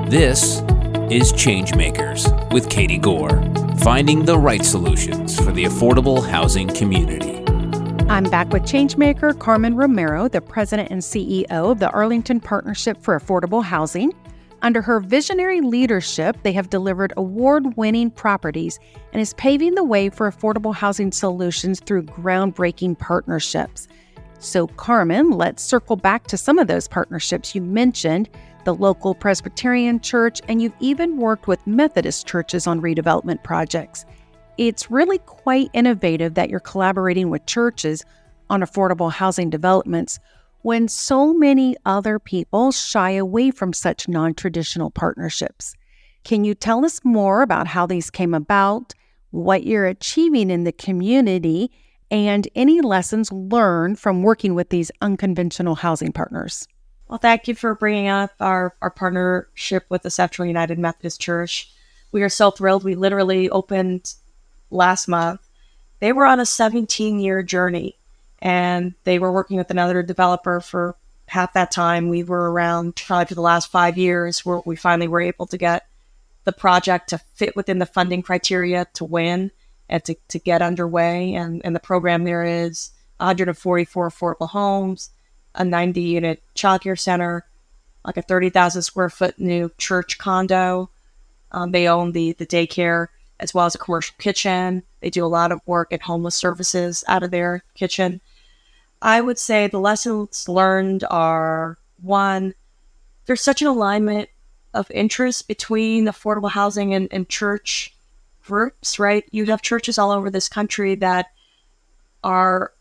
This is Changemakers with Katie Gore, finding the right solutions for the affordable housing community. I'm back with Changemaker Carmen Romero, the president and CEO of the Arlington Partnership for Affordable Housing. Under her visionary leadership, they have delivered award-winning properties and is paving the way for affordable housing solutions through groundbreaking partnerships. So, Carmen, let's circle back to some of those partnerships you mentioned, the local Presbyterian church, and you've even worked with Methodist churches on redevelopment projects. It's really quite innovative that you're collaborating with churches on affordable housing developments when so many other people shy away from such non-traditional partnerships. Can you tell us more about how these came about, what you're achieving in the community, and any lessons learned from working with these unconventional housing partners? Well, thank you for bringing up our partnership with the Central United Methodist Church. We are so thrilled. We literally opened last month. They were on a 17-year journey, and they were working with another developer for half that time. We were around probably for the last 5 years where we finally were able to get the project to fit within the funding criteria to win and to get underway. And the program there is 144 affordable homes, a 90-unit childcare center, like a 30,000 square foot new church condo. They own the daycare as well as a commercial kitchen. They do a lot of work at homeless services out of their kitchen. I would say the lessons learned are, one, there's such an alignment of interest between affordable housing and church groups, right? You have churches all over this country that are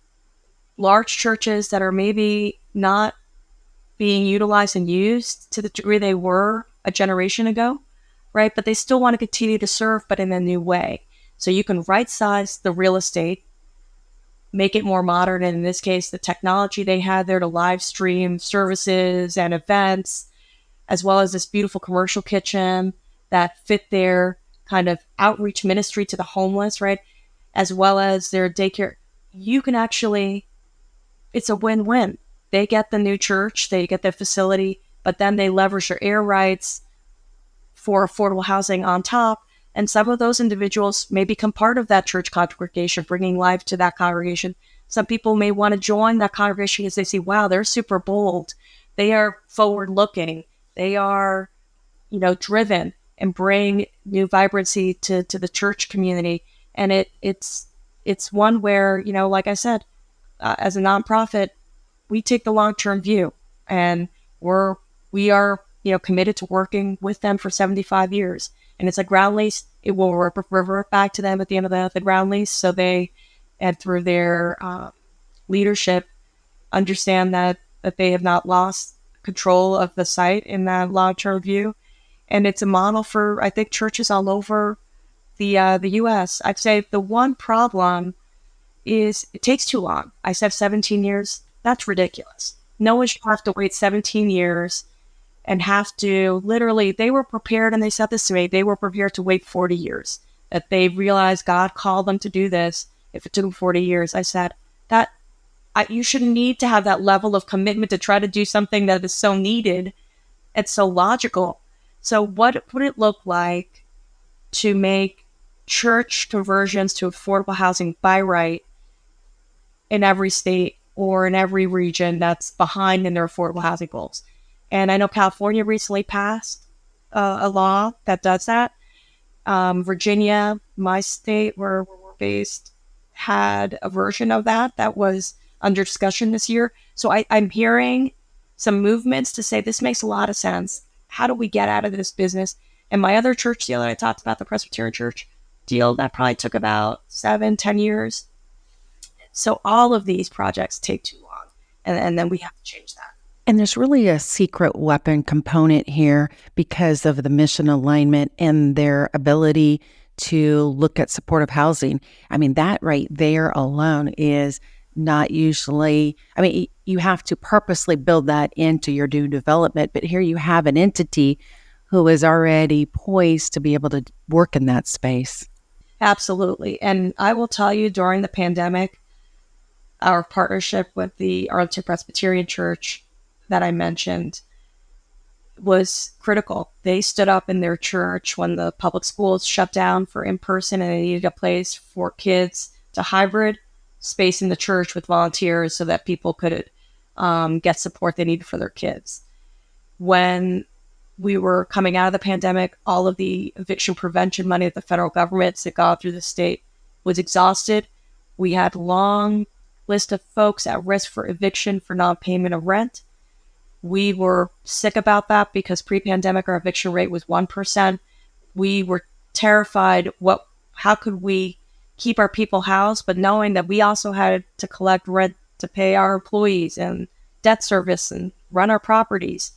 large churches that are maybe not being utilized and used to the degree they were a generation ago, right? But they still want to continue to serve, but in a new way. So you can right-size the real estate, make it more modern, and in this case, the technology they had there to live stream services and events, as well as this beautiful commercial kitchen that fit their kind of outreach ministry to the homeless, right? As well as their daycare. You can actually, it's a win-win. They get the new church, they get their facility, but then they leverage their air rights for affordable housing on top. And some of those individuals may become part of that church congregation, bringing life to that congregation. Some people may want to join that congregation because they see, wow, they're super bold. They are forward-looking. They are, driven and bring new vibrancy to the church community. And it's one where, like I said, as a nonprofit, we take the long-term view, and we are committed to working with them for 75 years. And it's a ground lease. It will revert back to them at the end of the ground lease. So they, and through their leadership, understand that they have not lost control of the site in that long-term view. And it's a model for, I think, churches all over the U.S. I'd say the one problem is it takes too long. I said 17 years. That's ridiculous. No one should have to wait 17 years and have to literally, they were prepared, and they said this to me, they were prepared to wait 40 years, that they realized God called them to do this. If it took them 40 years, I said, you shouldn't need to have that level of commitment to try to do something that is so needed and so logical. So what would it look like to make church conversions to affordable housing by right in every state or in every region that's behind in their affordable housing goals? And I know California recently passed a law that does that. Virginia, my state where we're based, had a version of that was under discussion this year. So I'm hearing some movements to say this makes a lot of sense. How do we get out of this business? And my other church deal that I talked about, the Presbyterian Church deal, that probably took about 7-10 years. So all of these projects take too long, and then we have to change that. And there's really a secret weapon component here because of the mission alignment and their ability to look at supportive housing. I mean, that right there alone is not usually, you have to purposely build that into your new development, but here you have an entity who is already poised to be able to work in that space. Absolutely. And I will tell you, during the pandemic, our partnership with the Arlington Presbyterian Church that I mentioned, was critical. They stood up in their church when the public schools shut down for in-person and they needed a place for kids to hybrid space in the church with volunteers so that people could get support they needed for their kids. When we were coming out of the pandemic, all of the eviction prevention money that the federal government that got through the state was exhausted. We had a long list of folks at risk for eviction for non-payment of rent. We were sick about that because pre-pandemic our eviction rate was 1%. We were terrified how could we keep our people housed, but knowing that we also had to collect rent to pay our employees and debt service and run our properties.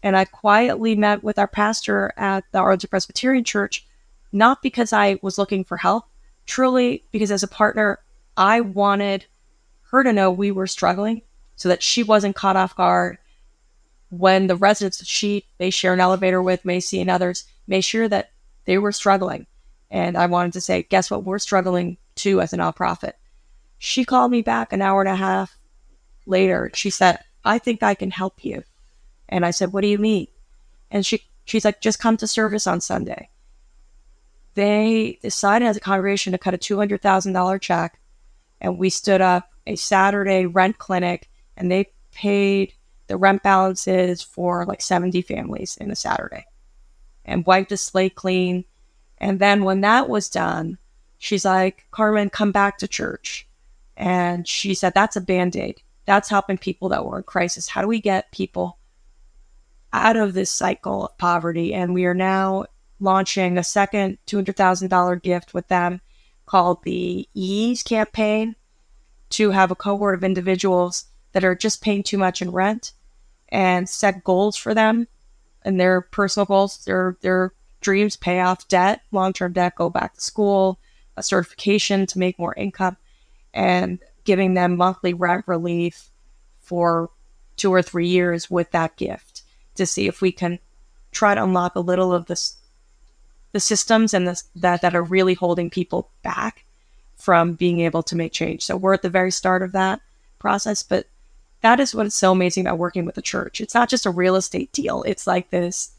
And I quietly met with our pastor at the Arlington Presbyterian Church, not because I was looking for help, truly because as a partner, I wanted her to know we were struggling so that she wasn't caught off guard when the residents that they share an elevator with, Macy and others, made sure that they were struggling. And I wanted to say, guess what? We're struggling too as a nonprofit. She called me back an hour and a half later. She said, I think I can help you. And I said, what do you mean? And she's like, just come to service on Sunday. They decided as a congregation to cut a $200,000 check. And we stood up a Saturday rent clinic and they paid the rent balances for like 70 families in a Saturday and wiped the slate clean. And then when that was done, she's like, Carmen, come back to church. And she said, that's a Band-Aid. That's helping people that were in crisis. How do we get people out of this cycle of poverty? And we are now launching a second $200,000 gift with them called the Ease campaign to have a cohort of individuals that are just paying too much in rent and set goals for them and their personal goals, their dreams, pay off debt, long-term debt, go back to school, a certification to make more income, and giving them monthly rent relief for 2 or 3 years with that gift to see if we can try to unlock a little of this, the systems and that are really holding people back from being able to make change. So we're at the very start of that process, but that is what is so amazing about working with the church. It's not just a real estate deal. It's like this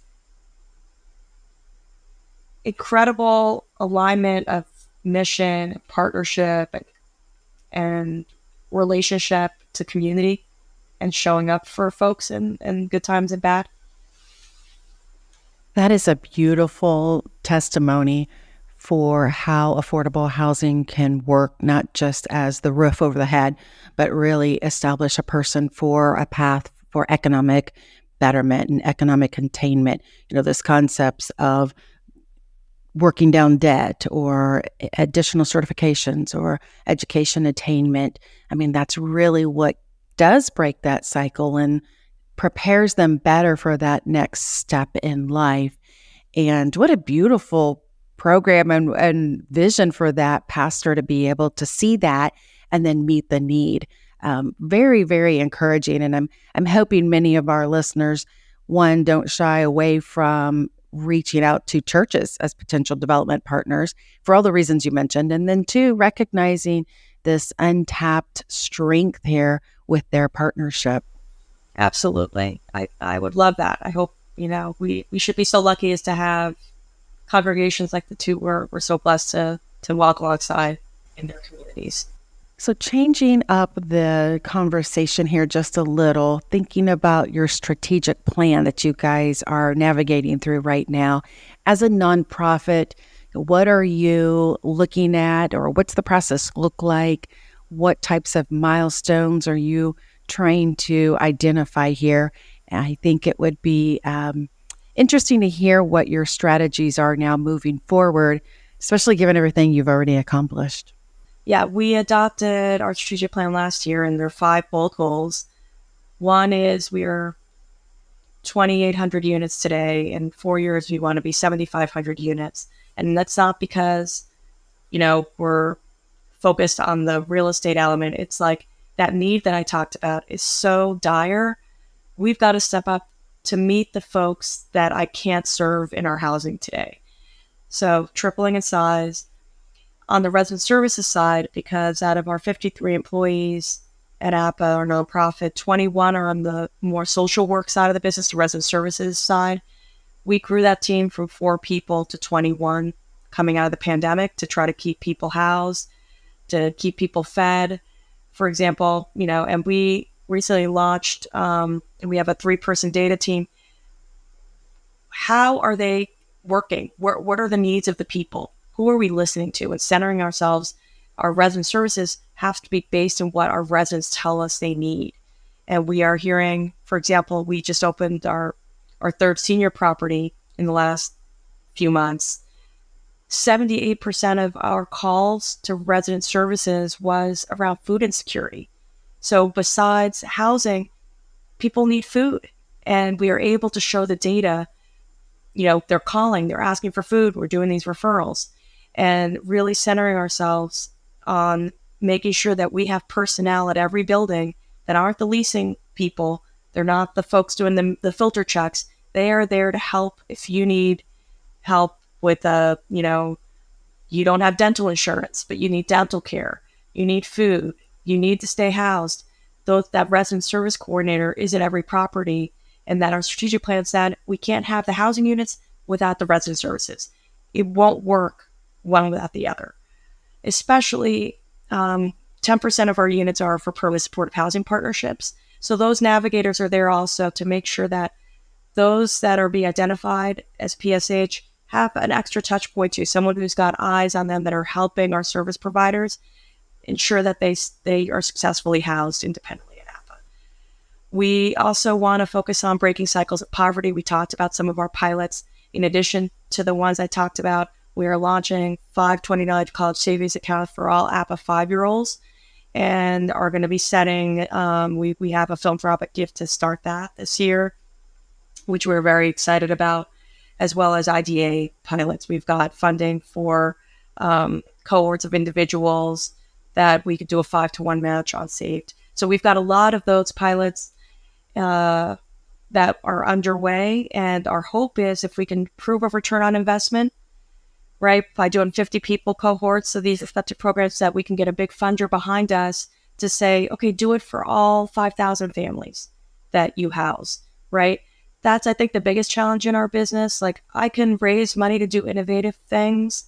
incredible alignment of mission, partnership, and relationship to community and showing up for folks in good times and bad. That is a beautiful testimony for how affordable housing can work, not just as the roof over the head, but really establish a person for a path for economic betterment and economic containment. You know, this concepts of working down debt or additional certifications or education attainment. I mean, that's really what does break that cycle and prepares them better for that next step in life. And what a beautiful program and vision for that pastor to be able to see that and then meet the need. Very, very encouraging. And I'm hoping many of our listeners, one, don't shy away from reaching out to churches as potential development partners for all the reasons you mentioned. And then two, recognizing this untapped strength here with their partnership. Absolutely. I would love that. I hope, we should be so lucky as to have congregations like the two we're so blessed to walk alongside in their communities. So changing up the conversation here just a little, thinking about your strategic plan that you guys are navigating through right now. As a nonprofit, what are you looking at, or what's the process look like? What types of milestones are you trying to identify here? And I think it would be interesting to hear what your strategies are now moving forward, especially given everything you've already accomplished. Yeah, we adopted our strategic plan last year, and there are 5 bold goals. One is we are 2,800 units today. In 4 years, we want to be 7,500 units. And that's not because, we're focused on the real estate element. It's like that need that I talked about is so dire. We've got to step up to meet the folks that I can't serve in our housing today. So tripling in size. On the resident services side, because out of our 53 employees, at APAH, our nonprofit. 21 are on the more social work side of the business, the resident services side. We grew that team from 4 people to 21 coming out of the pandemic to try to keep people housed, to keep people fed, for example, and we recently launched, and we have a 3-person data team. How are they working? What are the needs of the people? Who are we listening to? And centering ourselves, our resident services have to be based on what our residents tell us they need. And we are hearing, for example, we just opened our 3rd senior property in the last few months. 78% of our calls to resident services was around food insecurity. So besides housing, people need food. And we are able to show the data. They're calling, they're asking for food. We're doing these referrals and really centering ourselves on making sure that we have personnel at every building that aren't the leasing people. They're not the folks doing the filter checks. They are there to help if you need help with, you don't have dental insurance, but you need dental care. You need food. You need to stay housed. That resident service coordinator is at every property, and that our strategic plan said we can't have the housing units without the resident services. It won't work one without the other. Especially 10% of our units are for permanent supportive housing partnerships. So those navigators are there also to make sure that those that are being identified as PSH have an extra touch point to someone who's got eyes on them that are helping our service providers ensure that they are successfully housed independently at APAH. We also want to focus on breaking cycles of poverty. We talked about some of our pilots. In addition to the ones I talked about, we are launching $529 college savings accounts for all APAH 5-year-olds and are going to be setting, we have a philanthropic gift to start that this year, which we're very excited about, as well as IDA pilots. We've got funding for cohorts of individuals that we could do a 5-to-1 match on saved. So we've got a lot of those pilots that are underway, and our hope is if we can prove a return on investment, right, by doing 50 people cohorts of these effective programs, that we can get a big funder behind us to say, okay, do it for all 5,000 families that you house, right? That's, I think, the biggest challenge in our business. Like, I can raise money to do innovative things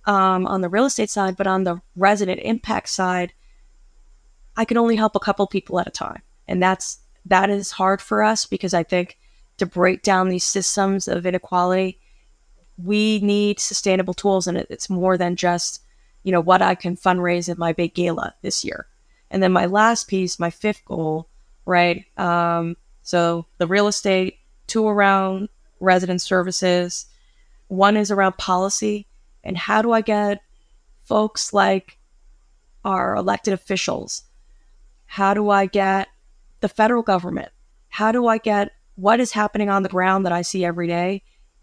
on the real estate side, but on the resident impact side, I can only help a couple people at a time. And that is hard for us, because I think to break down these systems of inequality, we need sustainable tools. And it's more than just, what I can fundraise in my big gala this year. And then my last piece, my 5th goal, right? So the real estate, 2 around resident services, 1 is around policy. And how do I get folks like our elected officials? How do I get the federal government? How do I get what is happening on the ground that I see every day,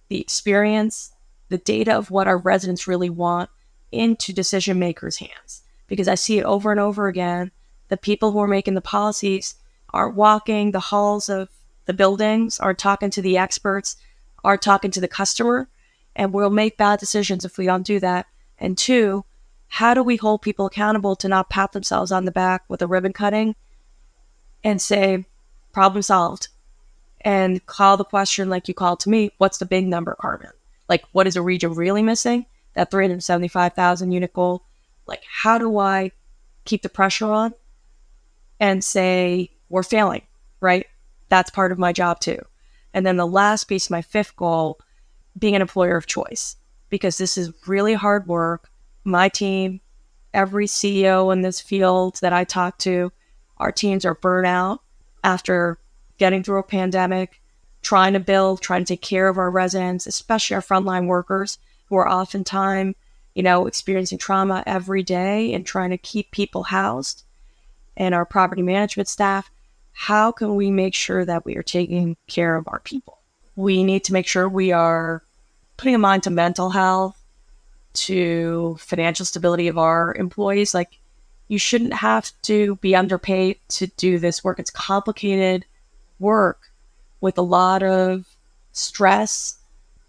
the experience, the data of what our residents really want into decision makers' hands? Because I see it over and over again. The people who are making the policies aren't walking the halls of the buildings, aren't talking to the experts, aren't talking to the customer, and we'll make bad decisions if we don't do that. And 2, how do we hold people accountable to not pat themselves on the back with a ribbon cutting and say, problem solved, and call the question like you called to me, what's the big number, Carmen? Like, what is a region really missing? That 375,000 unit goal. Like, how do I keep the pressure on and say, we're failing, right? That's part of my job too. And then the last piece, my 5th goal, being an employer of choice, because this is really hard work. My team, every CEO in this field that I talk to, our teams are burnt out after getting through a pandemic, trying to take care of our residents, especially our frontline workers who are oftentimes, experiencing trauma every day and trying to keep people housed, and our property management staff. How can we make sure that we are taking care of our people? We need to make sure we are putting a mind to mental health, to financial stability of our employees. Like, you shouldn't have to be underpaid to do this work. It's complicated work with a lot of stress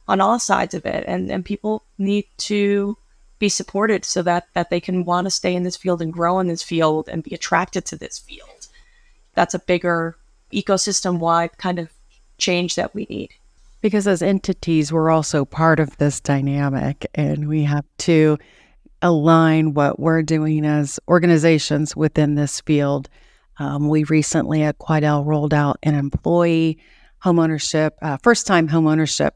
on all sides of it. And people need to be supported so that they can want to stay in this field and grow in this field and be attracted to this field. That's a bigger ecosystem-wide kind of change that we need. Because as entities, we're also part of this dynamic, and we have to align what we're doing as organizations within this field. We recently at Quadell rolled out an employee homeownership, first-time homeownership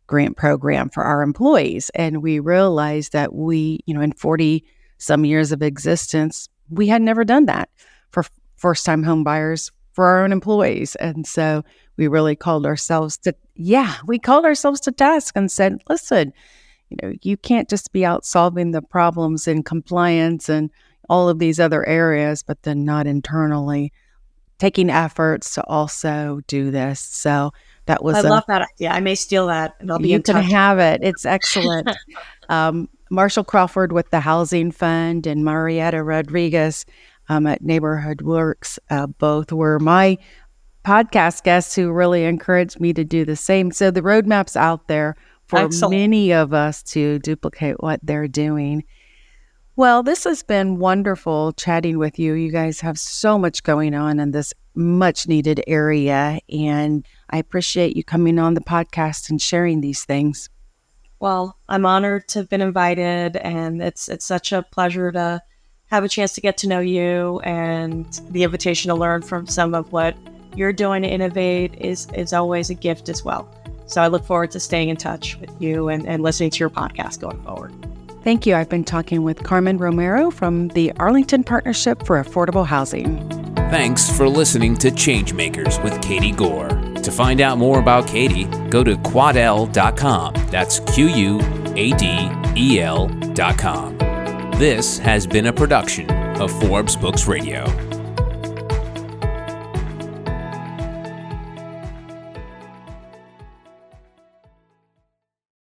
grant program for our employees. And we realized that we, in 40 some years of existence, we had never done that for first-time home buyers for our own employees. And so we really called ourselves to task and said, listen, you can't just be out solving the problems in compliance and all of these other areas, but then not internally taking efforts to also do this. So that was I love that idea. I may steal that and I'll be in touch. You can have it. It's excellent. Marshall Crawford with the Housing Fund and Marietta Rodriguez at Neighborhood Works, both were my podcast guests who really encouraged me to do the same. So the roadmap's out there for many of us to duplicate what they're doing. Well, this has been wonderful chatting with you. You guys have so much going on in this much needed area, and I appreciate you coming on the podcast and sharing these things. Well, I'm honored to have been invited, and it's such a pleasure to have a chance to get to know you, and the invitation to learn from some of what you're doing to innovate is always a gift as well. So I look forward to staying in touch with you and listening to your podcast going forward. Thank you. I've been talking with Carmen Romero from the Arlington Partnership for Affordable Housing. Thanks for listening to Changemakers with Katie Gore. To find out more about Katie, go to quadell.com. That's QUADEL.com. This has been a production of Forbes Books Radio.